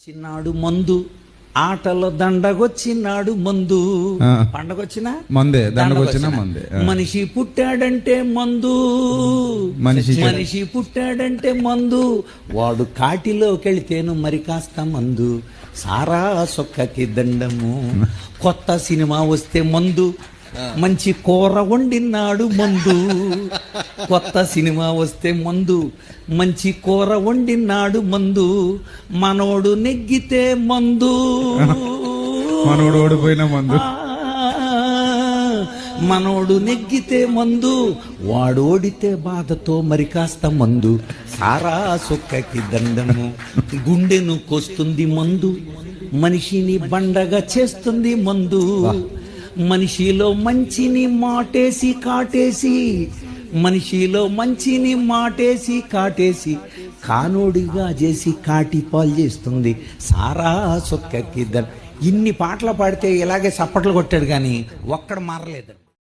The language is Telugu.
చిన్నాడు మందు ఆటలో దండగొచ్చినాడు మందు. పండగొచ్చినా మందే, దండగొచ్చినా మందే. మనిషి పుట్టాడంటే మందు, మనిషి పుట్టాడంటే మందు. వాడు కాటిలోకెళితేను మరి కాస్త మందు. సారా సొక్కకి దండము. కొత్త సినిమా వస్తే మందు, మంచి కూర వండినాడు మందు. కొత్త సినిమా వస్తే మందు, మంచి కూర వండినాడు మందు. మనోడు నెగ్గితే మందు, మనోడు ఓడిపోయిన మందు. మనోడు నెగ్గితే మందు, వాడు ఓడితే బాధతో మరి కాస్త మందు. సారా సొక్కకి దండము. గుండెను కోస్తుంది మందు, మనిషిని బండగా చేస్తుంది మందు. మనిషిలో మంచిని మాటేసి కాటేసి, మనిషిలో మంచిని మాటేసి కాటేసి, కానోడిగా చేసి కాటిపాలు చేస్తుంది. సారా సొక్కకి ఇన్ని పాటలు పాడితే ఇలాగే చప్పట్లు కొట్టాడు కానీ ఒక్కడ మారలేదు.